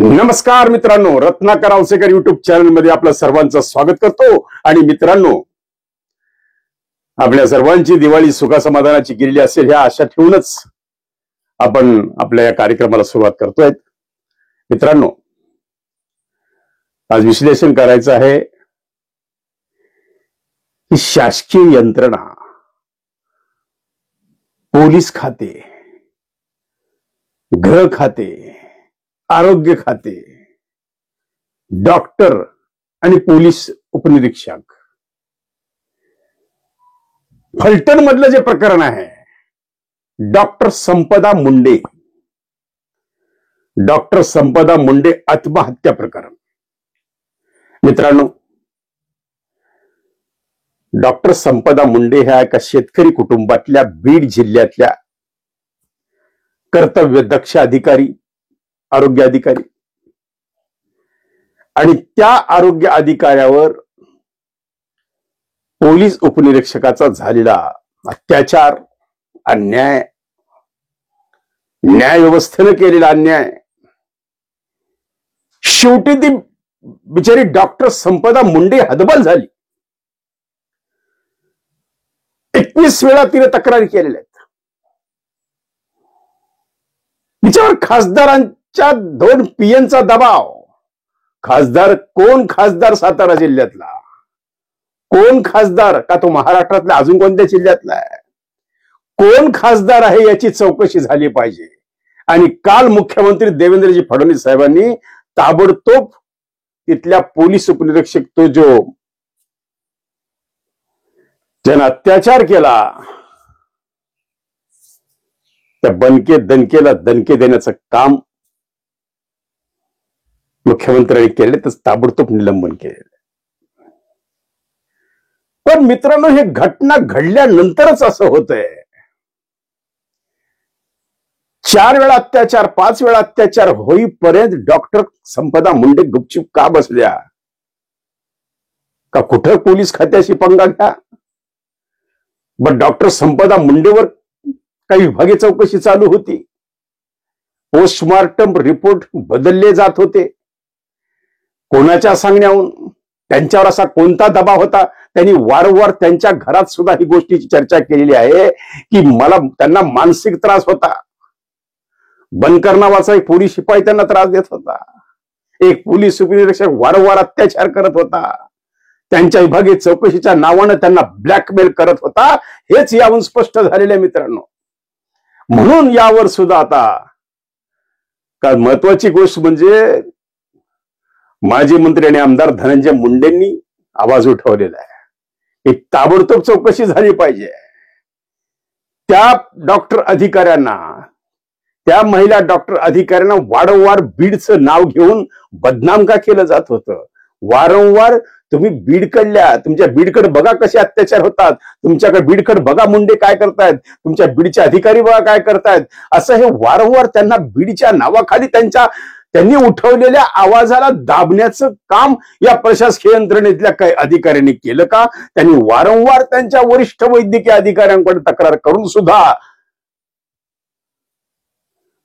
नमस्कार मित्रांनो, Ratnakar Ausekar YouTube channel मध्ये आपलं सर्वांचं स्वागत करतो। आणि मित्रांनो, आपल्या सर्वांची दिवाळी सुखासमाधानाची गेलेली असेल ह्या आशा ठेवूनच आपण आपल्या या कार्यक्रमाला सुरुवात करतोय। मित्रांनो, आज विश्लेषण करायचं आहे की शासकीय यंत्रणा, पोलीस खाते, गृह खाते, आरोग्य खाते, डॉक्टर आणि पोलीस उपनिरीक्षक, फलटण मधलं जे प्रकरण आहे, डॉक्टर संपदा मुंडे आत्महत्या प्रकरण। मित्रांनो, डॉक्टर संपदा मुंडे ह्या एका शेतकरी कुटुंबातल्या बीड जिल्ह्यातल्या कर्तव्य दक्ष अधिकारी, आरोग्य अधिकारी, आणि त्या आरोग्य अधिकाऱ्यावर पोलीस उपनिरीक्षकाचा झालेला अत्याचार, अन्याय, न्याय व्यवस्थेने केलेला अन्याय, शेवटी ती बिचारी डॉक्टर संपदा मुंडे हतबल झाली। 21 वेळा तिने तक्रारी केलेल्या आहेत। तिच्यावर खासदारांच्या 2 पीएनचा दबाव। खासदार कोण? खासदार सातारा जिल्ह्यातला। कोण खासदार? का तो महाराष्ट्रातल्या अजून कोणत्या जिल्ह्यातला आहे? कोण खासदार आहे याची चौकशी झाली पाहिजे। आणि काल मुख्यमंत्री देवेंद्रजी फडणवीस साहेबांनी ताबडतोब तिथल्या पोलीस उपनिरीक्षक, तो जो ज्यानं अत्याचार केला, त्या दणकेला दणके देण्याचं काम मुख्यमंत्र्यांनी केले, तर ताबडतोब निलंबन केले। पण मित्रांनो, हे घटना घडल्यानंतरच असं होतंय। 4 वेळा अत्याचार, 5 वेळा अत्याचार होईपर्यंत डॉक्टर संपदा मुंडे गुपचूप का बसल्या? का कुठं पोलीस खात्याशी पंगा घ्या? पण डॉक्टर संपदा मुंडेवर काही विभागीय चौकशी चालू होती। पोस्टमार्टम रिपोर्ट बदलले जात होते। कोणाच्या सांगण्याहून? त्यांच्यावर असा कोणता दबाव होता? त्यांनी वारंवार त्यांच्या घरात सुद्धा ही गोष्टीची चर्चा केलेली आहे की त्यांना मानसिक त्रास होता। बनकर नावाचा एक पोलीस शिपाई त्यांना त्रास देत होता। एक पोलीस उपनिरीक्षक वारंवार अत्याचार करत होता। त्यांच्या विभागीय चौकशीच्या नावानं त्यांना ब्लॅकमेल करत होता। हेच यावरून स्पष्ट झालेले मित्रांनो। म्हणून यावर सुद्धा आता महत्वाची गोष्ट म्हणजे माजी मंत्री आणि आमदार धनंजय मुंडेंनी आवाज उठवलेला आहे की ताबडतोब चौकशी झाली पाहिजे। त्या डॉक्टर अधिकाऱ्यांना, त्या महिला डॉक्टर अधिकाऱ्यांना वारंवार बीडचं नाव घेऊन बदनाम का केलं जात होतं? वारंवार तुम्ही बीडकडल्या, तुमच्या बीडकडे बघा कसे अत्याचार होतात, तुमच्याकडे बीडकडे बघा मुंडे काय करतायत, तुमच्या बीडचे अधिकारी बघा काय करतायत, असं हे वारंवार त्यांना बीडच्या नावाखाली त्यांनी उठवलेल्या आवाजाला दाबण्याचं काम या प्रशासकीय यंत्रणेतल्या काही अधिकाऱ्यांनी केलं का? त्यांनी वारंवार त्यांच्या वरिष्ठ वैद्यकीय अधिकाऱ्यांकडे तक्रार करून सुद्धा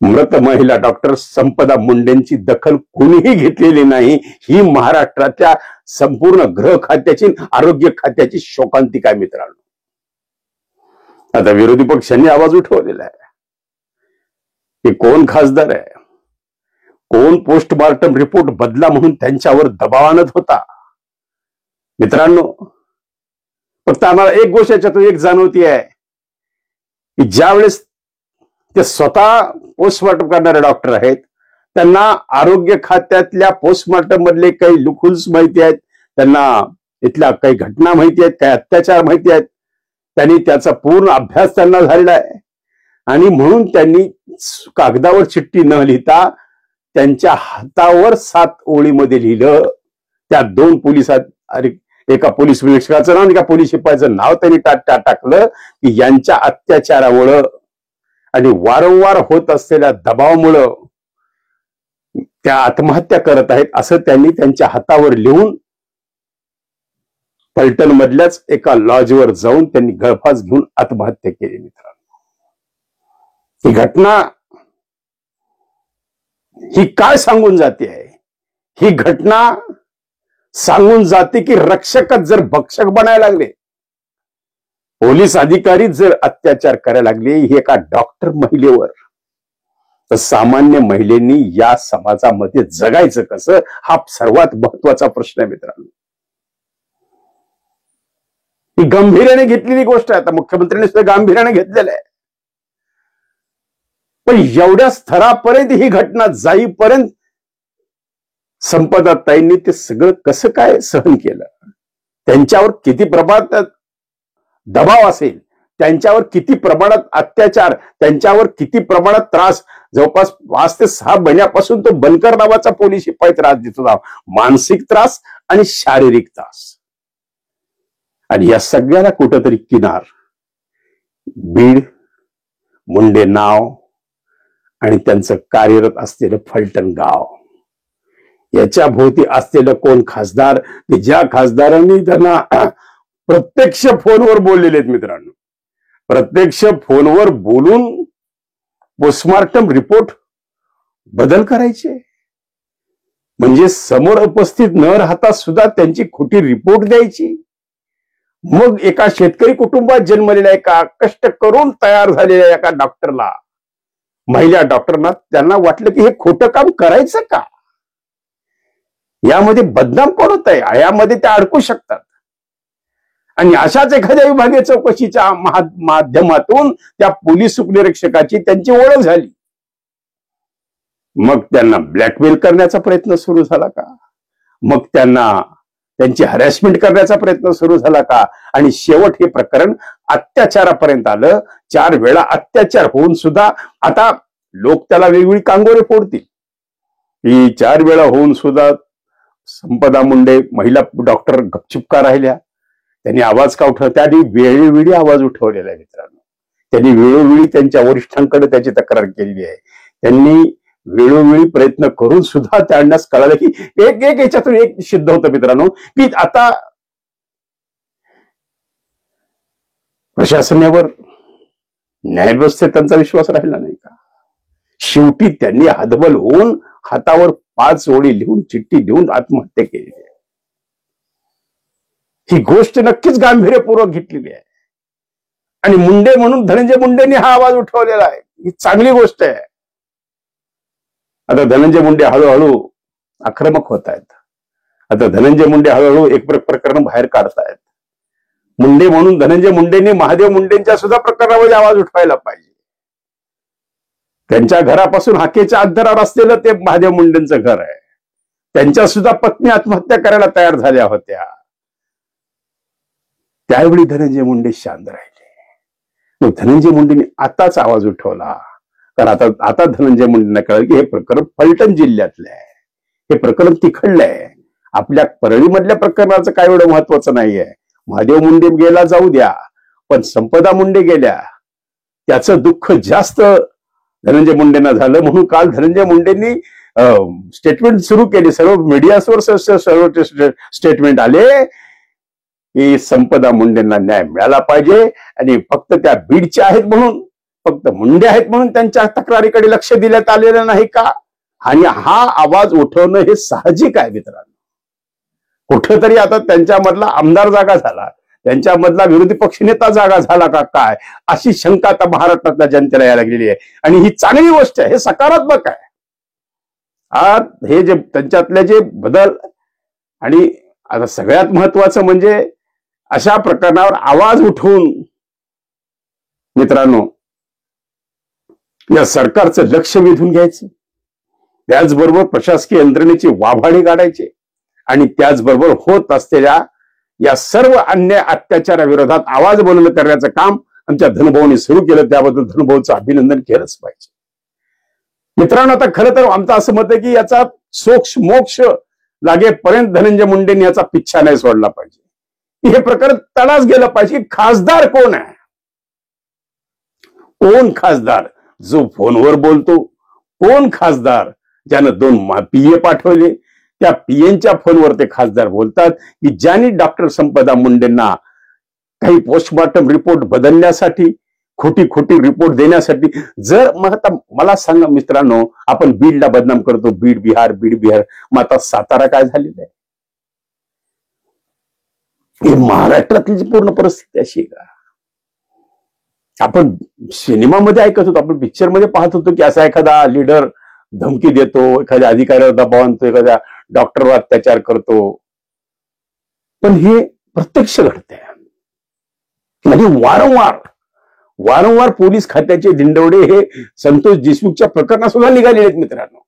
मृत महिला डॉक्टर संपदा मुंडेंची दखल कोणीही घेतलेली नाही। ही महाराष्ट्राच्या संपूर्ण गृह खात्याची, आरोग्य खात्याची शोकांतिका आहे मित्रांनो। आता विरोधी पक्षांनी आवाज उठवलेला आहे की कोण खासदार आहे, कोण पोस्टमार्टम रिपोर्ट बदला म्हणून त्यांच्यावर दबाव आणत होता। मित्रांनो, फक्त आम्हाला एक गोष्ट याच्यातून एक जाणवती आहे की ज्यावेळेस ते स्वतः पोस्टमार्टम करणारे डॉक्टर आहेत, त्यांना आरोग्य खात्यातल्या पोस्टमार्टम मधले काही लुकहोल्स माहिती आहेत, त्यांना इथल्या काही घटना माहिती आहेत, काही अत्याचार माहिती आहेत, त्यांनी त्याचा पूर्ण अभ्यास त्यांना झालेला आहे। आणि म्हणून त्यांनी कागदावर चिठ्ठी न लिहिता त्यांच्या हातावर 7 ओळीमध्ये लिहिलं। त्या 2 पोलिसात, एका पोलीस निरीक्षकाचं नाव आणि एका पोलीस शिपायाचं नाव त्यांनी टाकलं की यांच्या अत्याचारामुळं आणि वारंवार होत असलेल्या दबावामुळं त्या आत्महत्या करत आहेत, असं त्यांनी त्यांच्या हातावर लिहून फलटण मधल्याच एका लॉजवर जाऊन त्यांनी गळफास घेऊन आत्महत्या केली। मित्रांनो, ही घटना ही काय सांगून जाते आहे? ही घटना सांगून जाते की रक्षकच जर भक्षक बनायला लागले, पोलीस अधिकारी जर अत्याचार करायला लागले ही एका डॉक्टर महिलेवर, तर सामान्य महिलेंनी या समाजामध्ये जगायचं कसं, हा सर्वात महत्वाचा प्रश्न आहे मित्रांनो. ही गांभीर्याने घेतलेली गोष्ट आहे. आता मुख्यमंत्र्यांनी सुद्धा गांभीर्याने घेतलेलं आहे. पण एवढ्या स्तरापर्यंत ही घटना जाईपर्यंत संपदाताईंनी ते सगळं कसं काय सहन केलं? त्यांच्यावर किती प्रमाणात दबाव असेल, त्यांच्यावर किती प्रमाणात अत्याचार, त्यांच्यावर किती प्रमाणात त्रास. जवळपास 5 ते 6 महिन्यापासून तो बनकर नावाचा पोलीस शिपाई त्रास देत होता, मानसिक त्रास आणि शारीरिक त्रास. आणि या सगळ्याला कुठंतरी किनार बीड, मुंडे नाव आणि त्यांचं कार्यरत असलेलं फलटण गाव, याच्या भोवती असलेलं कोण खासदार, की ज्या खासदारांनी त्यांना प्रत्यक्ष फोनवर बोललेले आहेत मित्रांनो. प्रत्यक्ष फोनवर बोलून पोस्टमार्टम रिपोर्ट बदल करायचे, म्हणजे समोर उपस्थित न राहता सुद्धा त्यांची खोटी रिपोर्ट द्यायची. मग एका शेतकरी कुटुंबात जन्मलेल्या, एका कष्ट करून तयार झालेल्या एका डॉक्टरला, महिला डॉक्टरना, त्यांना वाटलं की हे खोटं काम करायचं का? यामध्ये बदनाम कोण होत आहे, यामध्ये ते अडकू शकतात. आणि अशाच एखाद्या विभागीय चौकशीच्या माध्यमातून त्या पोलीस उपनिरीक्षकाची त्यांची ओळख झाली. मग त्यांना ब्लॅकमेल करण्याचा प्रयत्न सुरू झाला का? मग त्यांना त्यांची हॅरॅसमेंट करण्याचा प्रयत्न सुरू झाला का? आणि शेवट हे प्रकरण अत्याचारापर्यंत आलं. 4 वेळा अत्याचार होऊन सुद्धा आता लोक त्याला वेगवेगळी कांगोरे फोडतील. ही 4 वेळा होऊन सुद्धा संपदा मुंडे महिला डॉक्टर गपचूप का राहिल्या? त्यांनी आवाज का उठवला? त्यांनी वेळोवेळी आवाज उठवलेला आहे मित्रांनो. त्यांनी वेळोवेळी त्यांच्या वरिष्ठांकडे त्याची तक्रार केलेली आहे. त्यांनी वेळोवेळी प्रयत्न करून सुद्धा त्यांना कळालं की एक याच्यातून एक सिद्ध होतं मित्रांनो, की आता प्रशासनावर, न्यायव्यवस्थेत त्यांचा विश्वास राहिला नाही का? शेवटी त्यांनी हतबल होऊन हातावर 5 ओळी लिहून, चिठ्ठी लिहून आत्महत्या केली आहे. ही गोष्ट नक्कीच गांभीर्यपूर्वक घेतलेली आहे. आणि मुंडे म्हणून धनंजय मुंडेंनी हा आवाज उठवलेला आहे, ही चांगली गोष्ट आहे. आता धनंजय मुंडे हळूहळू आक्रमक होत आहेत. आता धनंजय मुंडे हळूहळू एक प्रकरण बाहेर काढतायत. मुंडे म्हणून धनंजय मुंडेंनी महादेव मुंडेंच्या सुद्धा प्रकरणामध्ये आवाज उठवायला पाहिजे. त्यांच्या घरापासून हाकेच्या अंतरावर असलेलं ते महादेव मुंडेंचं घर आहे. त्यांच्या सुद्धा पत्नी आत्महत्या करायला तयार झाल्या होत्या. त्यावेळी धनंजय मुंडे शांत राहिले. मग धनंजय मुंडेंनी आताच आवाज उठवला, कारण आता धनंजय मुंडेंना कळलं की हे प्रकरण फलटण जिल्ह्यातलं आहे, हे प्रकरण तिखडलं आहे. आपल्या परळीमधल्या प्रकरणाचं काय एवढं महत्वाचं नाहीये. महादेव मुंडे गेला जाऊ द्या, पण संपदा मुंडे गेल्या, त्याचं दुःख जास्त धनंजय मुंडेंना झालं. म्हणून काल धनंजय मुंडेंनी स्टेटमेंट सुरू केली. सर्व मीडियावर सर्व स्टेटमेंट आले की संपदा मुंडेंना न्याय मिळाला पाहिजे, आणि फक्त त्या बीडच्या आहेत म्हणून, फक्त मुंडे आहेत म्हणून त्यांच्या तक्रारीकडे लक्ष दिल्यात आलेलं नाही का? आणि हा आवाज उठवणं हे साहजिक आहे मित्रांनो. कुठंतरी आता त्यांच्यामधला आमदार जागा झाला, त्यांच्यामधला विरोधी पक्षनेता जागा झाला का काय, अशी शंका आता महाराष्ट्रातल्या जनतेला यायला लागलेली आहे. आणि ही चांगली गोष्ट आहे, हे सकारात्मक आहे. आज हे जे त्यांच्यातले जे बदल, आणि आता सगळ्यात महत्वाचं म्हणजे अशा प्रकरणावर आवाज उठवून मित्रांनो या सरकारचं लक्ष वेधून घ्यायचं, त्याचबरोबर प्रशासकीय यंत्रणेची वाभाडी काढायची, आणि त्याचबरोबर होत असलेल्या या सर्व अन्याय अत्याचाराविरोधात आवाज बुलंद करण्याचं काम आमच्या धनभाऊंनी सुरू केलं. त्याबद्दल धनभाऊचं अभिनंदन केलंच पाहिजे मित्रांनो. आता खरं तर आमचं असं मत आहे की याचा मोक्ष लागेपर्यंत धनंजय मुंडेंनी याचा पिच्छा नाही सोडला पाहिजे. हे प्रकरण तडास गेलं पाहिजे. खासदार कोण आहे? कोण खासदार जो फोनवर बोलतो? कोण खासदार ज्यानं 2 पीए पाठवले? त्या पीएनच्या फोनवर ते खासदार बोलतात की ज्यांनी डॉक्टर संपदा मुंडेंना काही पोस्टमॉर्टम रिपोर्ट बदलण्यासाठी खोटी खोटी रिपोर्ट देण्यासाठी. जर मग आता मला सांगा मित्रांनो, आपण बीडला बदनाम करतो, बीड बिहार, मग आता सातारा काय झालेलं आहे? हे महाराष्ट्रातली जी पूर्ण परिस्थिती अशी आहे का? आपण सिनेमामध्ये ऐकत होतो, आपण पिक्चर मध्ये पाहत होतो की असा एखादा लीडर धमकी देतो, एखाद्या अधिकाऱ्यावर दबाव आणतो, एखाद्या डॉक्टरवर अत्याचार करतो. पण हे प्रत्यक्ष घडतंय आणि वारंवार पोलीस खात्याचे दिंडवडे हे संतोष देशमुखच्या प्रकरणात सुद्धा निघालेले आहेत मित्रांनो.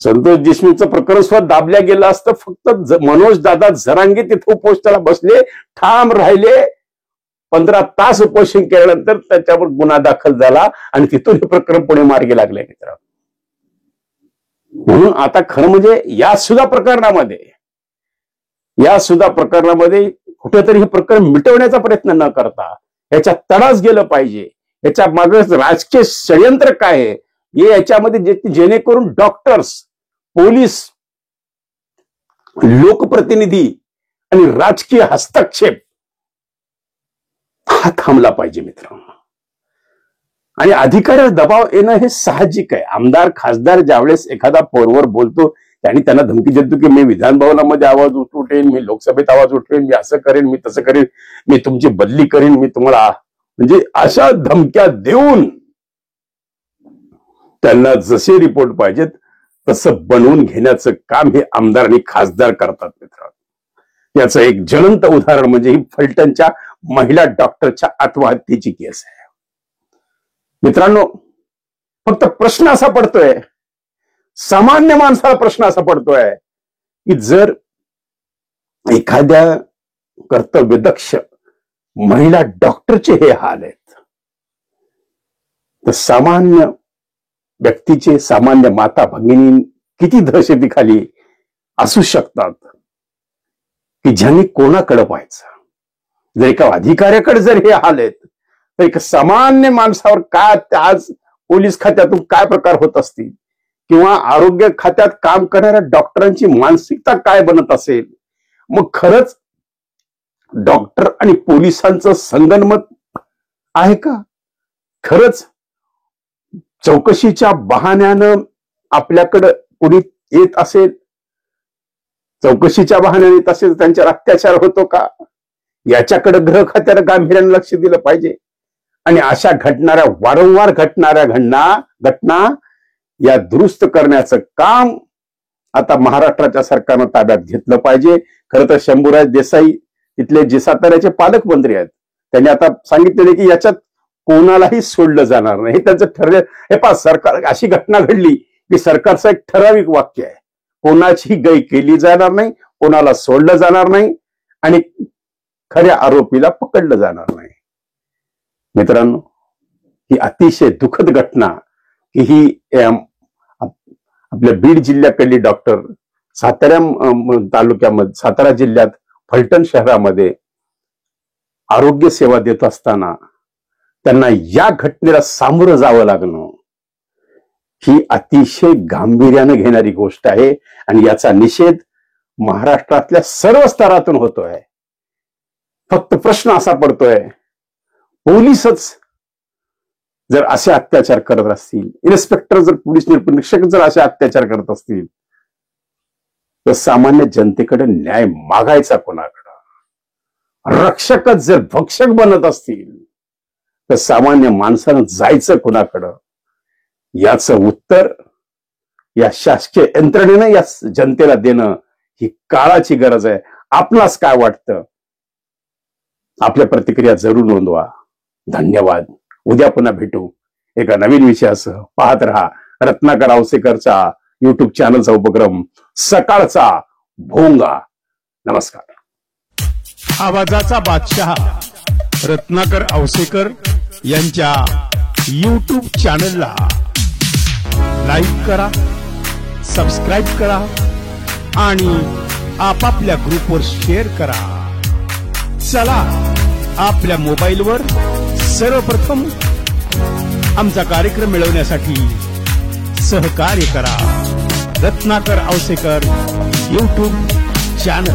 संतोष देशमुखचं प्रकरण सुद्धा दाबल्या गेलं असतं, फक्त मनोज दादा जरांगे तिथं पोस्टाला बसले, ठाम राहिले. 15 तास उपोषण केल्यानंतर त्याच्यावर गुन्हा दाखल झाला आणि तिथून हे प्रकरण पुढे मार्गी लागले मित्रांनो. म्हणून आता खरं म्हणजे या सुद्धा प्रकरणामध्ये कुठेतरी हे प्रकरण मिटवण्याचा प्रयत्न न करता याच्या तडास गेलं पाहिजे. याच्या मागे राजकीय षडयंत्र काय आहे हे याच्यामध्ये जेणेकरून डॉक्टर्स, पोलीस, लोकप्रतिनिधी आणि राजकीय हस्तक्षेप हा थांबला पाहिजे मित्रांनो. आणि अधिकाऱ्यावर दबाव येणं हे साहजिक आहे. आमदार, खासदार ज्यावेळेस एखादा फोनवर बोलतो आणि त्यांना धमकी देतो की मी विधान भवनामध्ये आवाज उठवेन, मी लोकसभेत आवाज उठवेन, मी असं करेन, मी तसं करेन, मी तुमची बदली करेन, मी तुम्हाला, म्हणजे अशा धमक्या देऊन त्यांना जसे रिपोर्ट पाहिजेत तसं बनवून घेण्याचं काम हे आमदार आणि खासदार करतात मित्रांनो. याचं एक ज्वलंत उदाहरण म्हणजे ही फलटणच्या महिला डॉक्टरच्या आत्महत्येची केस आहे मित्रांनो. फक्त प्रश्न असा पडतोय, सामान्य माणसाला प्रश्न असा पडतोय की जर एखाद्या कर्तव्यदक्ष महिला डॉक्टरचे हे हाल आहेत, तर सामान्य व्यक्तीचे, सामान्य माता भगिनी किती दहशतीखाली असू शकतात की ज्यांनी कोणाकडे पाहायचं. जर एका अधिकाऱ्याकडे जर हे हाल आहेत, तर एक सामान्य माणसावर काय, आज पोलीस खात्यातून काय प्रकार होत असतील किंवा आरोग्य खात्यात काम करणाऱ्या डॉक्टरांची मानसिकता काय बनत असेल. मग खरंच डॉक्टर आणि पोलिसांचं संगनमत आहे का? खरंच चौकशीच्या बहाण्यानं आपल्याकडं कोणी येत असेल, चौकशीच्या बहाण्याने येत असेल, त्यांच्यावर अत्याचार होतो का? याच्याकडे गृह खात्यानं गांभीर्याने लक्ष दिलं पाहिजे. आणि अशा वारंवार घटणाऱ्या घटना या दुरुस्त करण्याचं काम आता महाराष्ट्राच्या सरकारनं ताब्यात घेतलं पाहिजे. खरं तर शंभूराज देसाई इथले जे साताऱ्याचे पालकमंत्री आहेत, त्यांनी आता सांगितलेले की याच्यात कोणालाही सोडलं जाणार नाही. त्यांचं ठरलं. हे पहा, सरकार, अशी घटना घडली की सरकारचं एक ठराविक वाक्य आहे, कोणाची गय केली जाणार नाही, कोणाला सोडलं जाणार नाही आणि खऱ्या आरोपीला पकडलं जाणार नाही. मित्रांनो, ही अतिशय दुःखद घटना की ही आपल्या बीड जिल्ह्याकडली डॉक्टर सातारा तालुक्यामध्ये, सातारा जिल्ह्यात फलटण शहरामध्ये आरोग्य सेवा देत असताना त्यांना या घटनेला सामोरं जावं लागणं ही अतिशय गांभीर्यानं घेणारी गोष्ट आहे. आणि याचा निषेध महाराष्ट्रातल्या सर्व स्तरातून होतोय. फक्त प्रश्न असा पडतोय, पोलीसच जर असे अत्याचार करत असतील, इन्स्पेक्टर जर, पोलीस निरीक्षक जर असे अत्याचार करत असतील, तर सामान्य जनतेकडे न्याय मागायचा कोणाकडं? रक्षकच जर भक्षक बनत असतील, तर सामान्य माणसानं जायचं कोणाकडं? याचं उत्तर या शासकीय यंत्रणेनं या जनतेला देणं ही काळाची गरज आहे. आपणास काय वाटतं? आपल्या प्रतिक्रिया जरूर नोंदवा. धन्यवाद. उद्या पुन्हा भेटू एका नवीन विषयासह. पाहत रहा रत्नाकर औसेकरचा युट्यूब चॅनलचा उपक्रम सकाळचा भोंगा. नमस्कार. आवाजाचा बादशाह रत्नाकर औसेकर यांच्या युट्यूब चॅनलला लाईक करा, सबस्क्राईब करा आणि आपापल्या ग्रुपवर शेअर करा. चला, आपल्या मोबाईलवर सर्वप्रथम आमचा कार्यक्रम मिळवण्यासाठी सहकार्य करा. Ratnakar Ausekar YouTube channel.